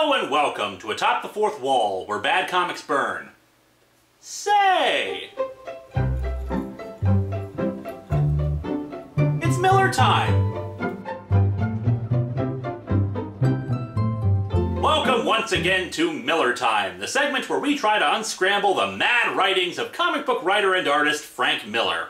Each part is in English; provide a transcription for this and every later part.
Hello and welcome to Atop the Fourth Wall, where bad comics burn. Say! It's Miller time! Welcome once again to Miller Time, the segment where we try to unscramble the mad writings of comic book writer and artist Frank Miller.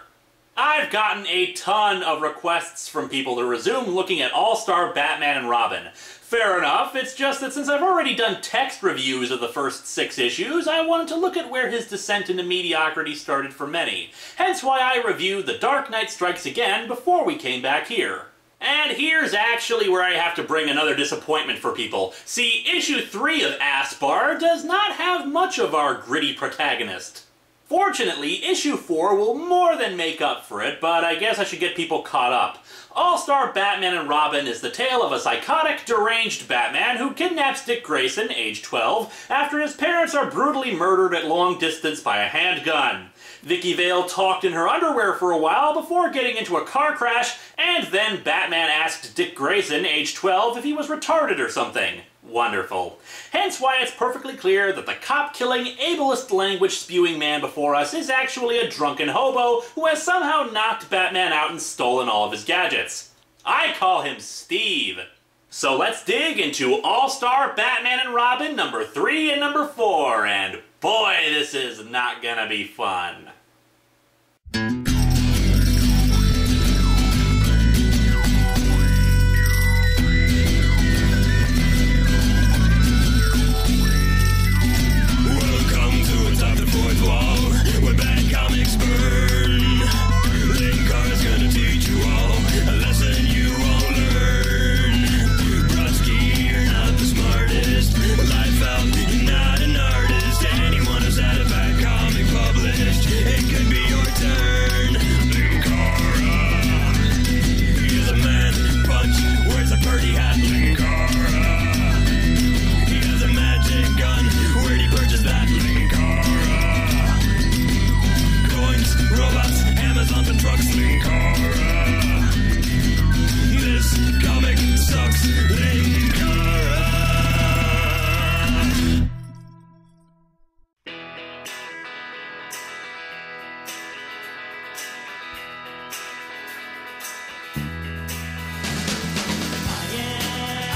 I've gotten a ton of requests from people to resume looking at All-Star Batman and Robin. Fair enough, it's just that since I've already done text reviews of the first 6 issues, I wanted to look at where his descent into mediocrity started for many. Hence why I reviewed The Dark Knight Strikes Again before we came back here. And here's actually where I have to bring another disappointment for people. See, issue 3 of Aspar does not have much of our gritty protagonist. Fortunately, issue 4 will more than make up for it, but I guess I should get people caught up. All-Star Batman and Robin is the tale of a psychotic, deranged Batman who kidnaps Dick Grayson, age 12, after his parents are brutally murdered at long distance by a handgun. Vicky Vale talked in her underwear for a while before getting into a car crash, and then Batman asked Dick Grayson, age 12, if he was retarded or something. Wonderful. Hence why it's perfectly clear that the cop-killing, ableist language-spewing man before us is actually a drunken hobo who has somehow knocked Batman out and stolen all of his gadgets. I call him Steve. So let's dig into All-Star Batman and Robin number 3 and number 4, and boy, this is not gonna be fun. Linkara's gonna teach you all a lesson you won't learn. Brodsky, you're not the smartest. Life out, you're not an artist. Anyone who's had a bad comic published, it could be your turn. Linkara, he's a man punch, wears a birdie hat. Linkara, he has a magic gun. Where'd he purchase that? Linkara, coins, robots, Amazon and trucks. Linkara, this comic sucks. Linkara.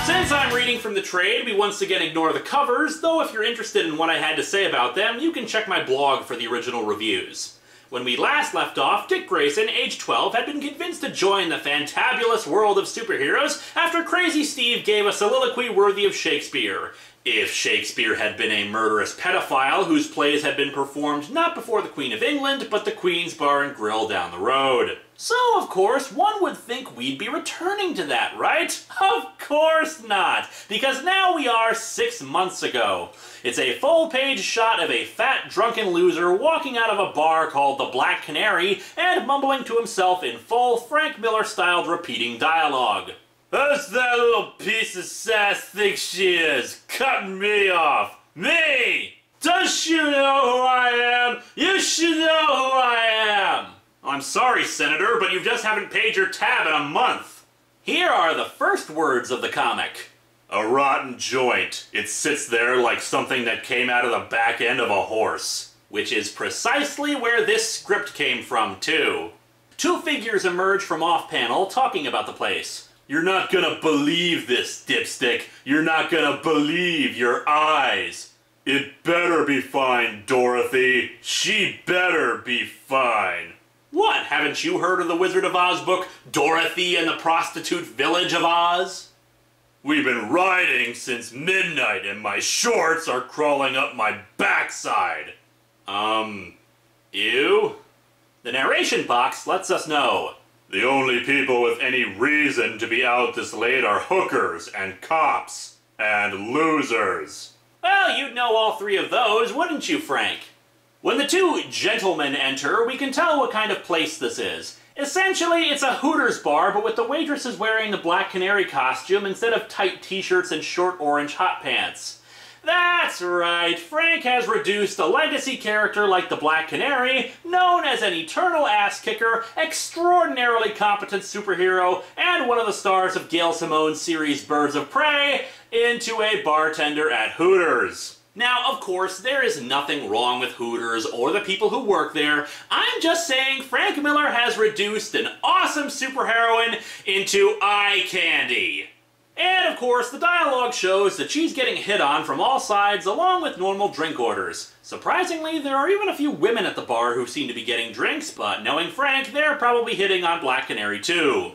Since I'm reading from the trade, we once again ignore the covers, though if you're interested in what I had to say about them, you can check my blog for the original reviews. When we last left off, Dick Grayson, age 12, had been convinced to join the fantabulous world of superheroes after Crazy Steve gave a soliloquy worthy of Shakespeare. If Shakespeare had been a murderous pedophile whose plays had been performed not before the Queen of England, but the Queen's Bar and Grill down the road. So, of course, one would think we'd be returning to that, right? Of course not, because now we are 6 months ago. It's a full-page shot of a fat, drunken loser walking out of a bar called the Black Canary and mumbling to himself in full Frank Miller-styled repeating dialogue. Who's that little piece of sass think she is? Cutting me off. Me! Don't you know who I am? You should know who I am! I'm sorry, Senator, but you just haven't paid your tab in a month. Here are the first words of the comic. A rotten joint. It sits there like something that came out of the back end of a horse. Which is precisely where this script came from, too. 2 figures emerge from off-panel talking about the place. You're not gonna believe this, dipstick. You're not gonna believe your eyes. It better be fine, Dorothy. She better be fine. What, haven't you heard of the Wizard of Oz book, Dorothy and the Prostitute Village of Oz? We've been riding since midnight and my shorts are crawling up my backside. Ew? The narration box lets us know. The only people with any reason to be out this late are hookers and cops and losers. Well, you'd know all 3 of those, wouldn't you, Frank? When the 2 gentlemen enter, we can tell what kind of place this is. Essentially, it's a Hooters bar, but with the waitresses wearing the Black Canary costume instead of tight t-shirts and short orange hot pants. That's right, Frank has reduced a legacy character like the Black Canary, known as an eternal ass-kicker, extraordinarily competent superhero, and one of the stars of Gail Simone's series Birds of Prey, into a bartender at Hooters. Now, of course, there is nothing wrong with Hooters or the people who work there. I'm just saying Frank Miller has reduced an awesome superheroine into eye candy. And, of course, the dialogue shows that she's getting hit on from all sides along with normal drink orders. Surprisingly, there are even a few women at the bar who seem to be getting drinks, but knowing Frank, they're probably hitting on Black Canary too.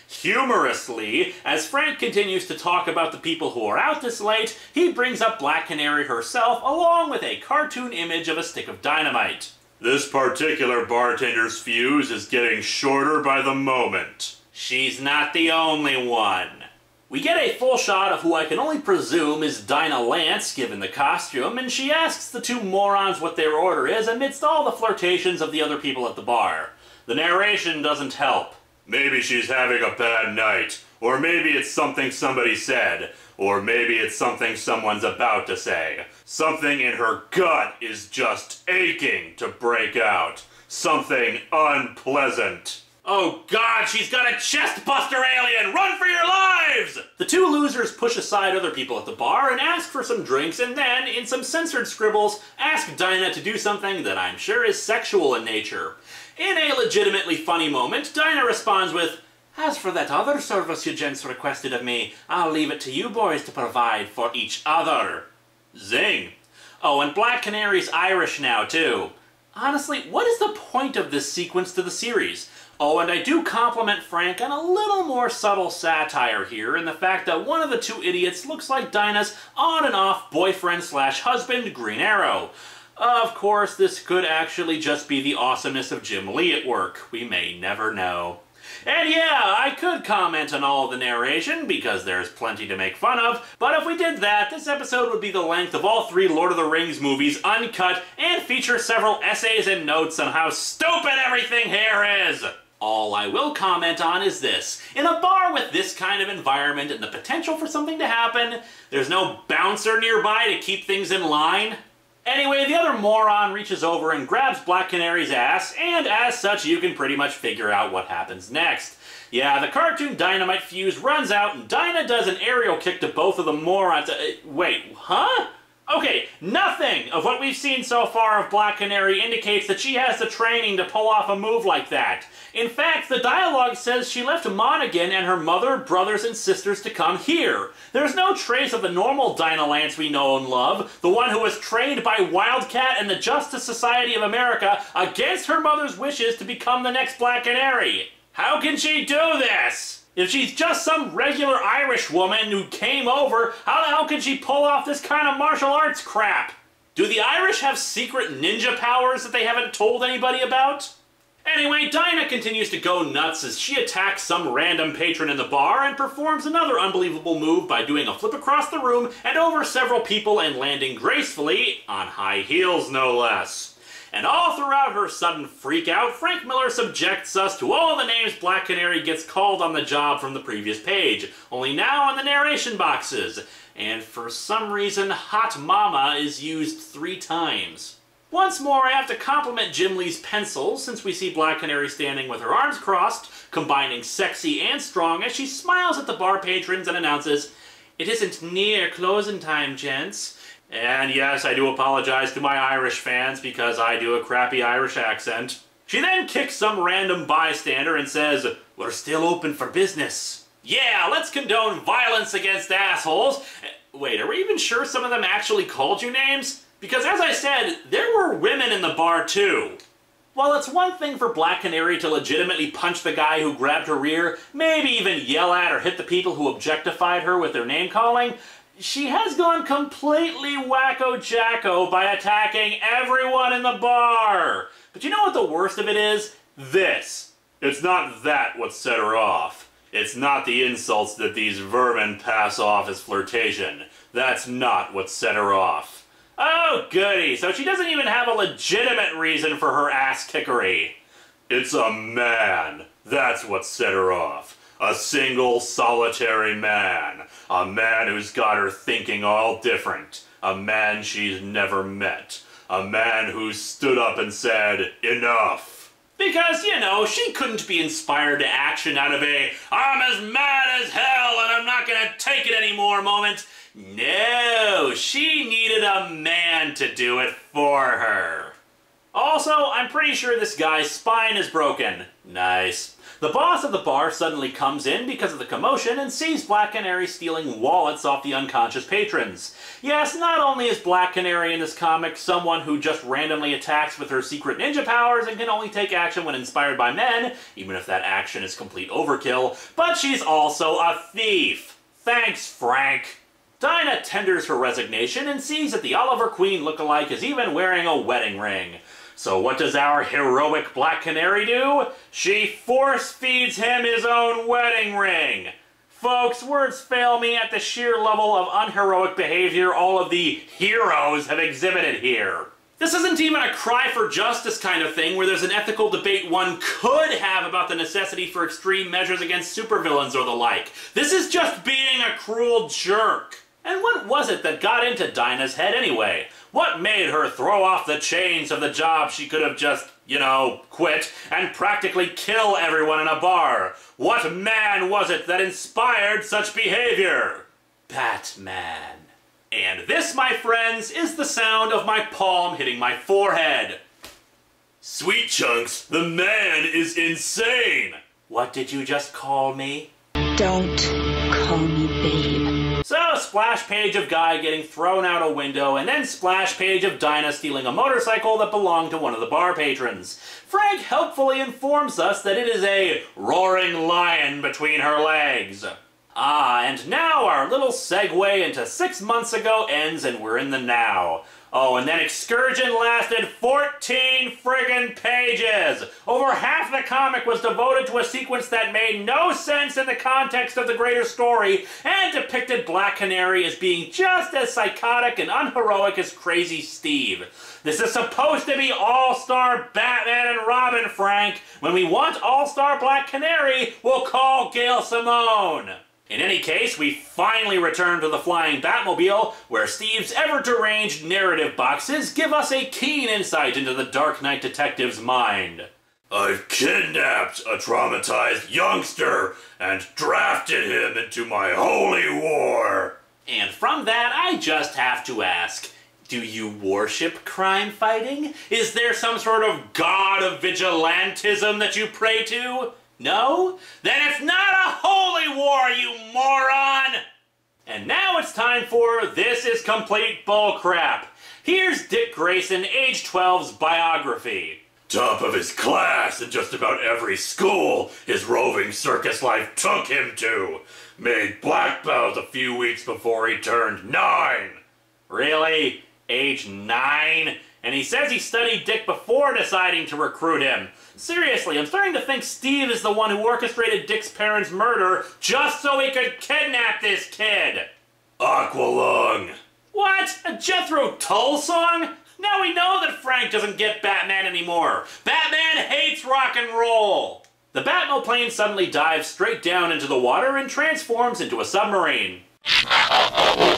Humorously, as Frank continues to talk about the people who are out this late, he brings up Black Canary herself along with a cartoon image of a stick of dynamite. This particular bartender's fuse is getting shorter by the moment. She's not the only one. We get a full shot of who I can only presume is Dinah Lance, given the costume, and she asks the two morons what their order is amidst all the flirtations of the other people at the bar. The narration doesn't help. Maybe she's having a bad night, or maybe it's something somebody said, or maybe it's something someone's about to say. Something in her gut is just aching to break out. Something unpleasant. Oh god, she's got a chest-buster alien! Run for your lives! The two losers push aside other people at the bar and ask for some drinks, and then, in some censored scribbles, ask Dinah to do something that I'm sure is sexual in nature. In a legitimately funny moment, Dinah responds with, "As for that other service you gents requested of me, I'll leave it to you boys to provide for each other." Zing. Oh, and Black Canary's Irish now, too. Honestly, what is the point of this sequence to the series? Oh, and I do compliment Frank on a little more subtle satire here in the fact that one of the two idiots looks like Dinah's on and off boyfriend/husband, Green Arrow. Of course, this could actually just be the awesomeness of Jim Lee at work. We may never know. And yeah, I could comment on all of the narration, because there's plenty to make fun of, but if we did that, this episode would be the length of all 3 Lord of the Rings movies uncut, and feature several essays and notes on how stupid everything here is! All I will comment on is this. In a bar with this kind of environment and the potential for something to happen, there's no bouncer nearby to keep things in line. Anyway, the other moron reaches over and grabs Black Canary's ass, and as such you can pretty much figure out what happens next. Yeah, the cartoon dynamite fuse runs out and Dinah does an aerial kick to both of the morons. Wait, huh? Okay, nothing of what we've seen so far of Black Canary indicates that she has the training to pull off a move like that. In fact, the dialogue says she left Monaghan and her mother, brothers, and sisters to come here. There's no trace of the normal Dinah Lance we know and love, the one who was trained by Wildcat and the Justice Society of America against her mother's wishes to become the next Black Canary. How can she do this? If she's just some regular Irish woman who came over, how the hell can she pull off this kind of martial arts crap? Do the Irish have secret ninja powers that they haven't told anybody about? Anyway, Dinah continues to go nuts as she attacks some random patron in the bar and performs another unbelievable move by doing a flip across the room and over several people and landing gracefully, on high heels no less. And all throughout her sudden freak out, Frank Miller subjects us to all the names Black Canary gets called on the job from the previous page, only now on the narration boxes. And for some reason, Hot Mama is used 3 times. Once more, I have to compliment Jim Lee's pencil, since we see Black Canary standing with her arms crossed, combining sexy and strong as she smiles at the bar patrons and announces, "It isn't near closing time, gents." And yes, I do apologize to my Irish fans because I do a crappy Irish accent. She then kicks some random bystander and says, "We're still open for business." Yeah, let's condone violence against assholes. Wait, are we even sure some of them actually called you names? Because as I said, there were women in the bar too. While it's one thing for Black Canary to legitimately punch the guy who grabbed her rear, maybe even yell at or hit the people who objectified her with their name-calling, she has gone completely wacko-jacko by attacking everyone in the bar. But you know what the worst of it is? This. It's not that what set her off. It's not the insults that these vermin pass off as flirtation. That's not what set her off. Oh, goody, so she doesn't even have a legitimate reason for her ass-kickery. It's a man. That's what set her off. A single, solitary man. A man who's got her thinking all different. A man she's never met. A man who stood up and said, "Enough." Because, you know, she couldn't be inspired to action out of a "I'm as mad as hell and I'm not gonna take it anymore" moment. No, she needed a man to do it for her. Also, I'm pretty sure this guy's spine is broken. Nice. The boss of the bar suddenly comes in because of the commotion and sees Black Canary stealing wallets off the unconscious patrons. Yes, not only is Black Canary in this comic someone who just randomly attacks with her secret ninja powers and can only take action when inspired by men, even if that action is complete overkill, but she's also a thief. Thanks, Frank. Dinah tenders her resignation and sees that the Oliver Queen lookalike is even wearing a wedding ring. So what does our heroic Black Canary do? She force-feeds him his own wedding ring. Folks, words fail me at the sheer level of unheroic behavior all of the heroes have exhibited here. This isn't even a cry for justice kind of thing where there's an ethical debate one could have about the necessity for extreme measures against supervillains or the like. This is just being a cruel jerk. And what was it that got into Dinah's head anyway? What made her throw off the chains of the job she could have just, quit and practically kill everyone in a bar? What man was it that inspired such behavior? Batman. And this, my friends, is the sound of my palm hitting my forehead. Sweet Chunks, the man is insane! What did you just call me? Don't call me babe. So, splash page of Guy getting thrown out a window, and then splash page of Dinah stealing a motorcycle that belonged to one of the bar patrons. Frank helpfully informs us that it is a roaring lion between her legs. And now our little segue into 6 months ago ends and we're in the now. Oh, and then Excursion lasted 14 friggin' pages! Over half the comic was devoted to a sequence that made no sense in the context of the greater story, and depicted Black Canary as being just as psychotic and unheroic as Crazy Steve. This is supposed to be All-Star Batman and Robin, Frank. When we want All-Star Black Canary, we'll call Gail Simone. In any case, we finally return to the Flying Batmobile, where Steve's ever-deranged narrative boxes give us a keen insight into the Dark Knight detective's mind. I've kidnapped a traumatized youngster and drafted him into my holy war. And from that, I just have to ask, do you worship crime fighting? Is there some sort of god of vigilantism that you pray to? No? Then it's not a holy war, you moron! And now it's time for This Is Complete Bullcrap. Here's Dick Grayson, age 12's biography. Top of his class in just about every school his roving circus life took him to. Made black belt a few weeks before he turned 9. Really? Age 9? And he says he studied Dick before deciding to recruit him. Seriously, I'm starting to think Steve is the one who orchestrated Dick's parents' murder just so he could kidnap this kid. Aqualung. What? A Jethro Tull song? Now we know that Frank doesn't get Batman anymore. Batman hates rock and roll. The Batmoplane suddenly dives straight down into the water and transforms into a submarine.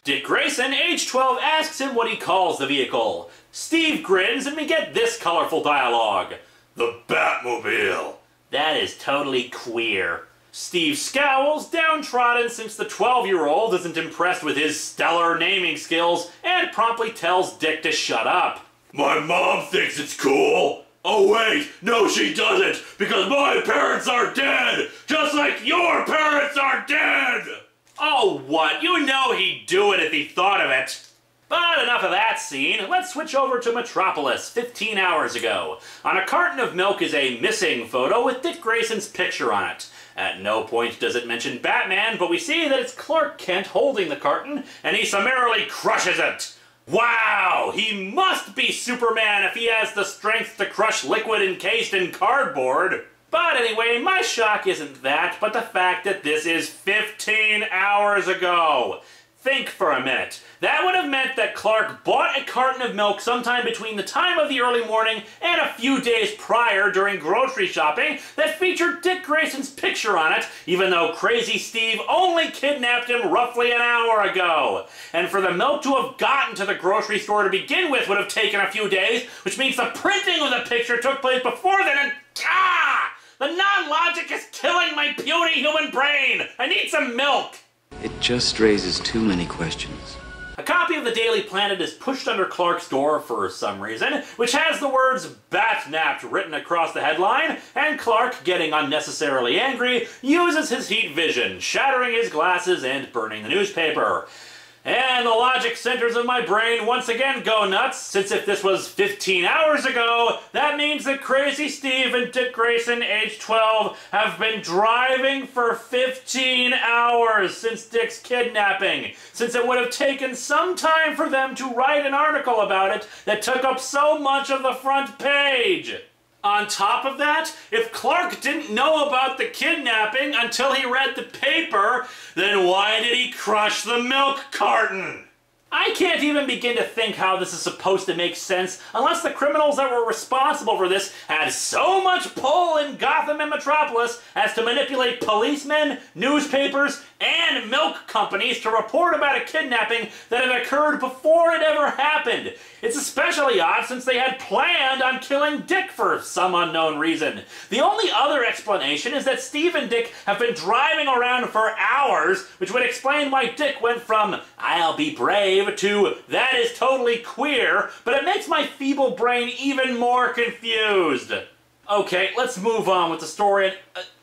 Dick Grayson, age 12, asks him what he calls the vehicle. Steve grins and we get this colorful dialogue. The Batmobile. That is totally queer. Steve scowls, downtrodden since the 12-year-old isn't impressed with his stellar naming skills, and promptly tells Dick to shut up. My mom thinks it's cool. Oh wait, no she doesn't, because my parents are dead, just like your parents are dead! Oh what, you know he'd do it if he thought of it. But enough of that scene, let's switch over to Metropolis 15 hours ago. On a carton of milk is a missing photo with Dick Grayson's picture on it. At no point does it mention Batman, but we see that it's Clark Kent holding the carton, and he summarily crushes it. Wow, he must be Superman if he has the strength to crush liquid encased in cardboard. But anyway, my shock isn't that, but the fact that this is 15 hours ago. Think for a minute. That would have meant that Clark bought a carton of milk sometime between the time of the early morning and a few days prior during grocery shopping that featured Dick Grayson's picture on it, even though Crazy Steve only kidnapped him roughly an hour ago. And for the milk to have gotten to the grocery store to begin with would have taken a few days, which means the printing of the picture took place before then and... The non-logic is killing my puny human brain! I need some milk! It just raises too many questions. A copy of the Daily Planet is pushed under Clark's door for some reason, which has the words "Bat-napped" written across the headline, and Clark, getting unnecessarily angry, uses his heat vision, shattering his glasses and burning the newspaper. And the logic centers of my brain once again go nuts, since if this was 15 hours ago, that means that Crazy Steve and Dick Grayson, age 12, have been driving for 15 hours since Dick's kidnapping, since it would have taken some time for them to write an article about it that took up so much of the front page. On top of that, if Clark didn't know about the kidnapping until he read the paper, then why did he crush the milk carton? I can't even begin to think how this is supposed to make sense unless the criminals that were responsible for this had so much pull in Gotham and Metropolis as to manipulate policemen, newspapers, and milk companies to report about a kidnapping that had occurred before it ever happened. It's especially odd since they had planned on killing Dick for some unknown reason. The only other explanation is that Steve and Dick have been driving around for hours, which would explain why Dick went from "I'll be brave" to "that is totally queer," but it makes my feeble brain even more confused. Okay, let's move on with the story.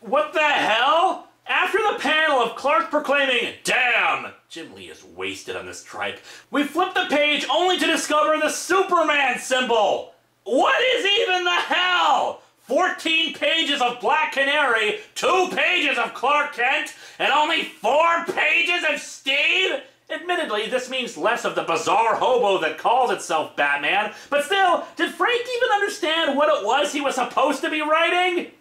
What the hell? After the panel of Clark proclaiming, "Damn, Jim Lee is wasted on this tripe," we flip the page only to discover the Superman symbol. What is even the hell? 14 pages of Black Canary, 2 pages of Clark Kent, and only 4 pages of Steve? Admittedly, this means less of the bizarre hobo that calls itself Batman, but still, did Frank even understand what it was he was supposed to be writing?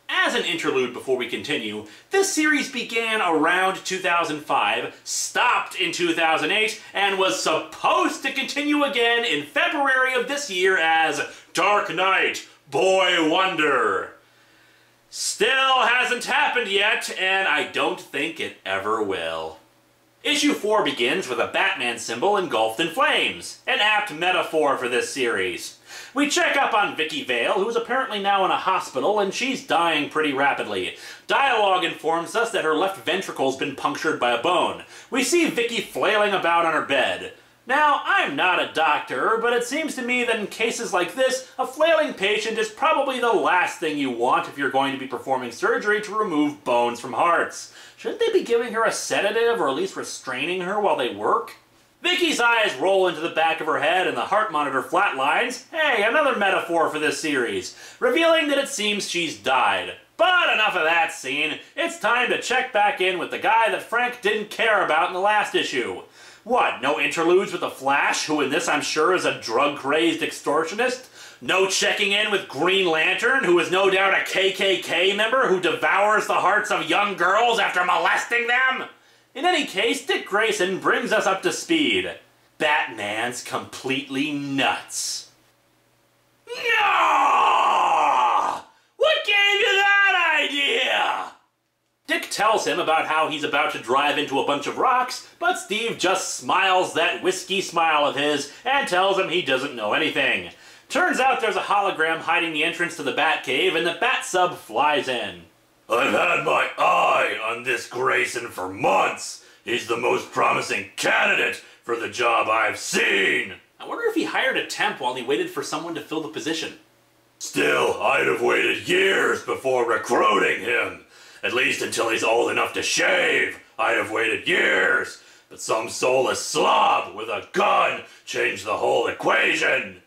As an interlude before we continue, this series began around 2005, stopped in 2008, and was supposed to continue again in February of this year as Dark Knight, Boy Wonder. Still hasn't happened yet, and I don't think it ever will. Issue 4 begins with a Batman symbol engulfed in flames, an apt metaphor for this series. We check up on Vicky Vale, who's apparently now in a hospital, and she's dying pretty rapidly. Dialogue informs us that her left ventricle's been punctured by a bone. We see Vicky flailing about on her bed. Now, I'm not a doctor, but it seems to me that in cases like this, a flailing patient is probably the last thing you want if you're going to be performing surgery to remove bones from hearts. Shouldn't they be giving her a sedative or at least restraining her while they work? Vicky's eyes roll into the back of her head and the heart monitor flatlines. Hey, another metaphor for this series, revealing that it seems she's died. But enough of that scene. It's time to check back in with the guy that Frank didn't care about in the last issue. What, no interludes with the Flash, who in this I'm sure is a drug-crazed extortionist? No checking in with Green Lantern, who is no doubt a KKK member who devours the hearts of young girls after molesting them? In any case, Dick Grayson brings us up to speed. Batman's completely nuts. No! What gave you that idea? Dick tells him about how he's about to drive into a bunch of rocks, but Steve just smiles that whiskey smile of his and tells him he doesn't know anything. Turns out there's a hologram hiding the entrance to the Batcave, and the Bat-Sub flies in. I've had my eye on this Grayson for months. He's the most promising candidate for the job I've seen. I wonder if he hired a temp while he waited for someone to fill the position. Still, I'd have waited years before recruiting him. At least until he's old enough to shave. I'd have waited years. But some soulless slob with a gun changed the whole equation.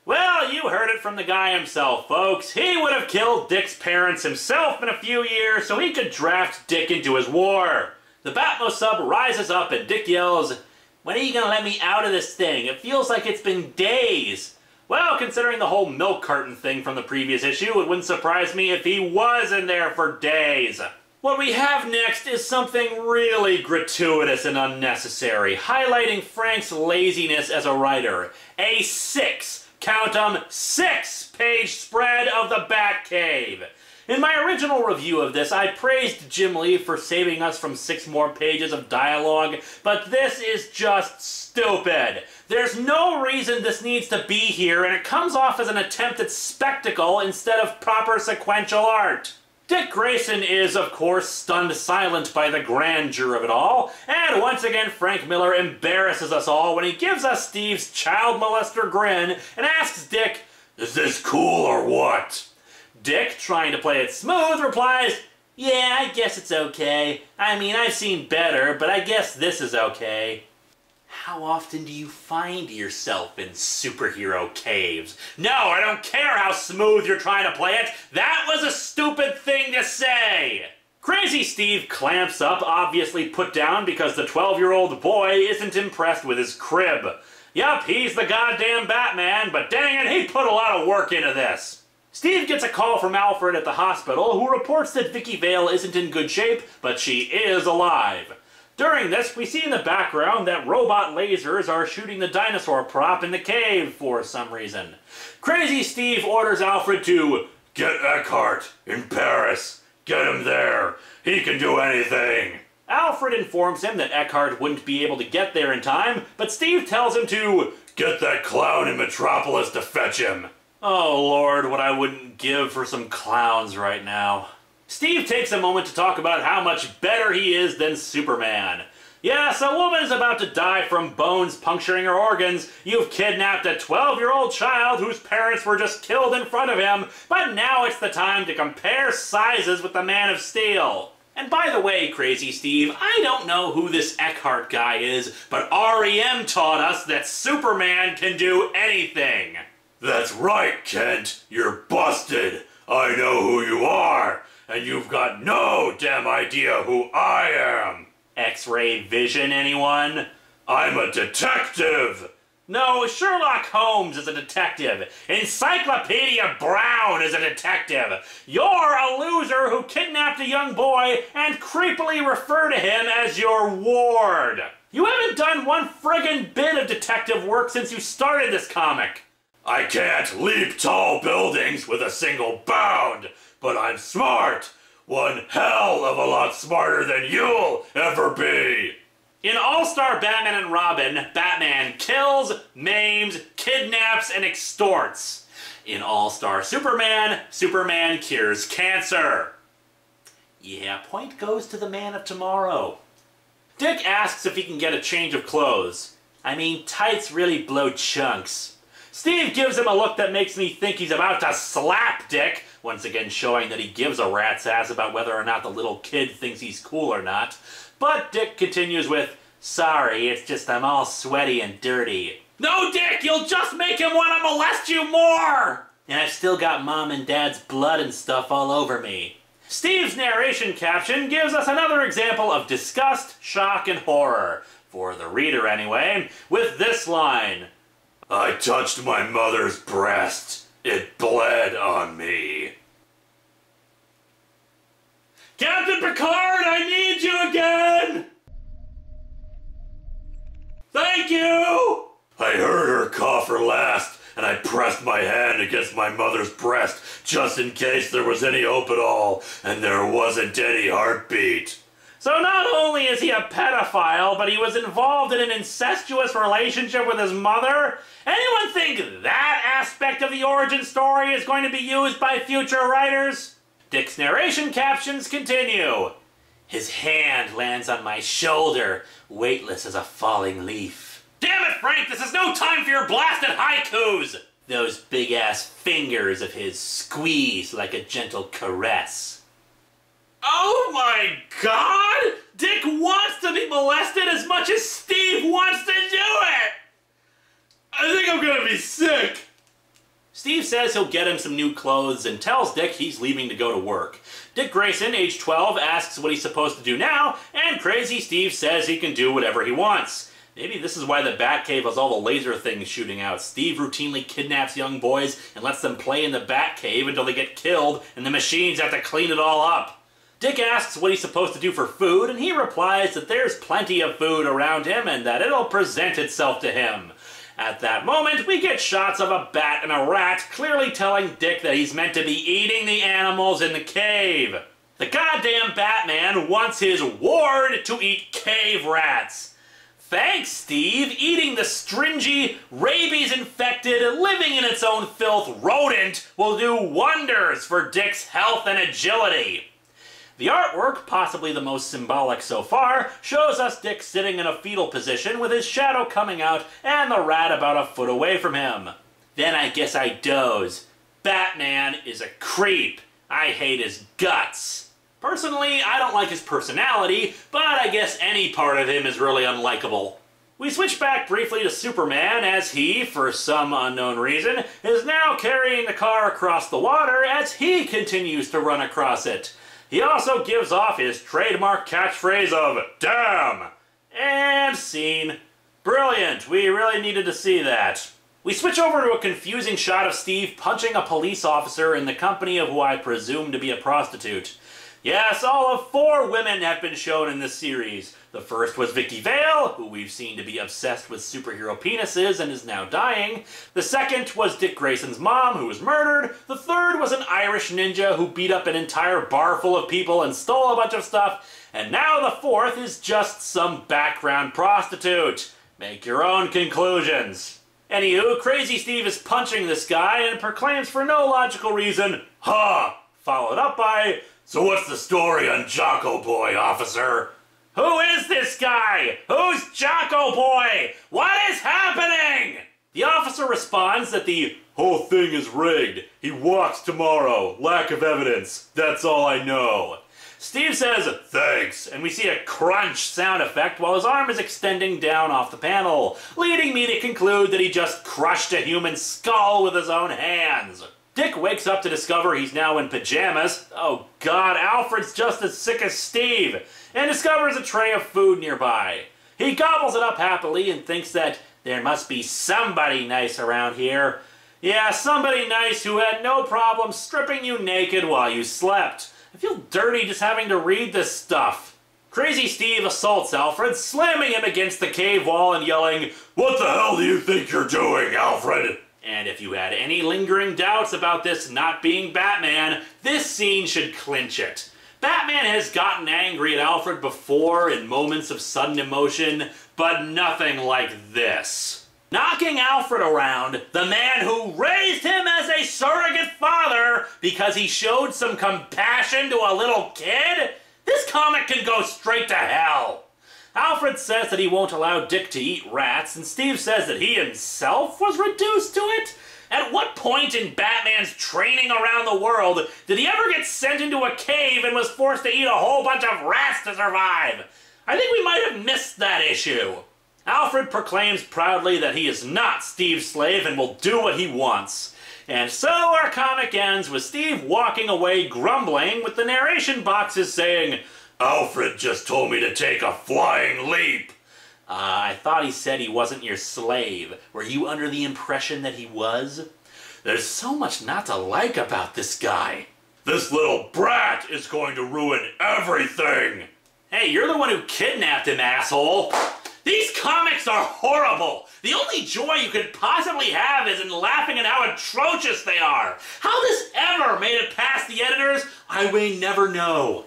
Well, you heard it from the guy himself, folks. He would have killed Dick's parents himself in a few years so he could draft Dick into his war. The Batmo-Sub rises up and Dick yells, "When are you gonna let me out of this thing? It feels like it's been days." Well, considering the whole milk carton thing from the previous issue, it wouldn't surprise me if he was in there for days. What we have next is something really gratuitous and unnecessary, highlighting Frank's laziness as a writer. A 6 page spread of the Batcave. In my original review of this, I praised Jim Lee for saving us from 6 more pages of dialogue, but this is just stupid. There's no reason this needs to be here, and it comes off as an attempt at spectacle instead of proper sequential art. Dick Grayson is, of course, stunned silent by the grandeur of it all, and once again Frank Miller embarrasses us all when he gives us Steve's child molester grin and asks Dick, "Is this cool or what?" Dick, trying to play it smooth, replies, "Yeah, I guess it's okay. I mean, I've seen better, but I guess this is okay." How often do you find yourself in superhero caves? No, I don't care how smooth you're trying to play it. That was a stupid thing to say. Crazy Steve clamps up, obviously put down because the 12-year-old boy isn't impressed with his crib. Yup, he's the goddamn Batman, but dang it, he put a lot of work into this. Steve gets a call from Alfred at the hospital, who reports that Vicky Vale isn't in good shape, but she is alive. During this, we see in the background that robot lasers are shooting the dinosaur prop in the cave for some reason. Crazy Steve orders Alfred to get Eckhart in Paris. Get him there. He can do anything. Alfred informs him that Eckhart wouldn't be able to get there in time, but Steve tells him to get that clown in Metropolis to fetch him. Oh Lord, what I wouldn't give for some clowns right now. Steve takes a moment to talk about how much better he is than Superman. Yes, a woman is about to die from bones puncturing her organs. You've kidnapped a 12-year-old child whose parents were just killed in front of him, but now it's the time to compare sizes with the Man of Steel. And by the way, Crazy Steve, I don't know who this Eckhart guy is, but REM taught us that Superman can do anything. That's right, Kent. You're busted. I know who you are. And you've got no damn idea who I am. X-ray vision, anyone? I'm a detective. No, Sherlock Holmes is a detective. Encyclopedia Brown is a detective. You're a loser who kidnapped a young boy and creepily refer to him as your ward. You haven't done one friggin' bit of detective work since you started this comic. I can't leap tall buildings with a single bound. But I'm smart! One hell of a lot smarter than you'll ever be! In All-Star Batman and Robin, Batman kills, maims, kidnaps, and extorts. In All-Star Superman, Superman cures cancer. Yeah, point goes to the Man of Tomorrow. Dick asks if he can get a change of clothes. I mean, tights really blow chunks. Steve gives him a look that makes me think he's about to slap Dick, once again showing that he gives a rat's ass about whether or not the little kid thinks he's cool or not. But Dick continues with, "Sorry, it's just I'm all sweaty and dirty." No, Dick, you'll just make him want to molest you more! And I've still got Mom and Dad's blood and stuff all over me. Steve's narration caption gives us another example of disgust, shock, and horror, for the reader anyway, with this line. I touched my mother's breast. It bled on me. Captain Picard, I need you again! Thank you! I heard her cough her last, and I pressed my hand against my mother's breast just in case there was any hope at all, and there wasn't any heartbeat. So not only is he a pedophile, but he was involved in an incestuous relationship with his mother? Anyone think that aspect of the origin story is going to be used by future writers? Dick's narration captions continue. His hand lands on my shoulder, weightless as a falling leaf. Damn it, Frank, this is no time for your blasted haikus! Those big-ass fingers of his squeeze like a gentle caress. Oh my God! Dick wants to be molested as much as Steve wants to do it! I think I'm gonna be sick. Steve says he'll get him some new clothes and tells Dick he's leaving to go to work. Dick Grayson, age 12, asks what he's supposed to do now, and Crazy Steve says he can do whatever he wants. Maybe this is why the Batcave has all the laser things shooting out. Steve routinely kidnaps young boys and lets them play in the Batcave until they get killed and the machines have to clean it all up. Dick asks what he's supposed to do for food, and he replies that there's plenty of food around him and that it'll present itself to him. At that moment, we get shots of a bat and a rat, clearly telling Dick that he's meant to be eating the animals in the cave. The goddamn Batman wants his ward to eat cave rats. Thanks, Steve. Eating the stringy, rabies-infected, living in its own filth rodent will do wonders for Dick's health and agility. The artwork, possibly the most symbolic so far, shows us Dick sitting in a fetal position with his shadow coming out and the rat about a foot away from him. Then I guess I doze. Batman is a creep. I hate his guts. Personally, I don't like his personality, but I guess any part of him is really unlikable. We switch back briefly to Superman as he, for some unknown reason, is now carrying the car across the water as he continues to run across it. He also gives off his trademark catchphrase of, "Damn!" And scene. Brilliant. We really needed to see that. We switch over to a confusing shot of Steve punching a police officer in the company of who I presume to be a prostitute. Yes, all of 4 women have been shown in this series. The first was Vicky Vale, who we've seen to be obsessed with superhero penises and is now dying. The second was Dick Grayson's mom, who was murdered. The third was an Irish ninja who beat up an entire bar full of people and stole a bunch of stuff. And now the fourth is just some background prostitute. Make your own conclusions. Anywho, Crazy Steve is punching this guy and proclaims for no logical reason, "Ha!" Followed up by, "So what's the story on Jocko Boy, officer?" Who is this guy? Who's Jocko Boy? What is happening? The officer responds that the whole thing is rigged. He walks tomorrow. Lack of evidence. That's all I know. Steve says, "Thanks," and we see a crunch sound effect while his arm is extending down off the panel, leading me to conclude that he just crushed a human skull with his own hands. Dick wakes up to discover he's now in pajamas. Oh god, Alfred's just as sick as Steve, and discovers a tray of food nearby. He gobbles it up happily and thinks that there must be somebody nice around here. Yeah, somebody nice who had no problem stripping you naked while you slept. I feel dirty just having to read this stuff. Crazy Steve assaults Alfred, slamming him against the cave wall and yelling, "What the hell do you think you're doing, Alfred?" And if you had any lingering doubts about this not being Batman, this scene should clinch it. Batman has gotten angry at Alfred before in moments of sudden emotion, but nothing like this. Knocking Alfred around, the man who raised him as a surrogate father because he showed some compassion to a little kid? This comic can go straight to hell. Alfred says that he won't allow Dick to eat rats, and Steve says that he himself was reduced to it? At what point in Batman's training around the world did he ever get sent into a cave and was forced to eat a whole bunch of rats to survive? I think we might have missed that issue. Alfred proclaims proudly that he is not Steve's slave and will do what he wants. And so our comic ends with Steve walking away grumbling, with the narration boxes saying, "Alfred just told me to take a flying leap." I thought he said he wasn't your slave. Were you under the impression that he was? There's so much not to like about this guy. This little brat is going to ruin everything. Hey, you're the one who kidnapped him, asshole. These comics are horrible. The only joy you could possibly have is in laughing at how atrocious they are. How this ever made it past the editors, I may never know.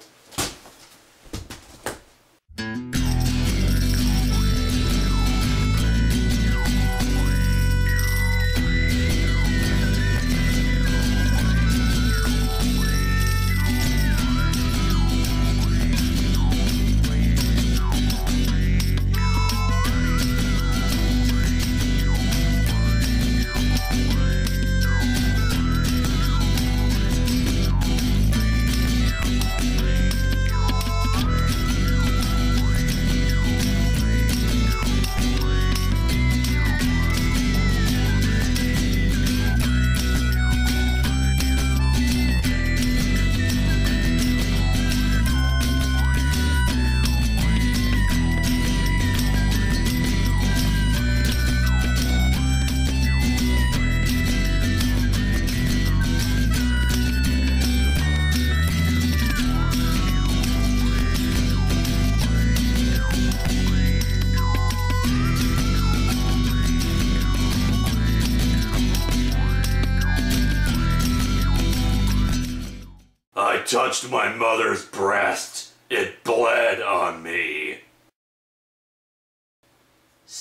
I touched my mother's breast. It bled on me.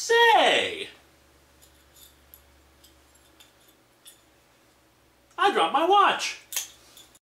Say! I dropped my watch!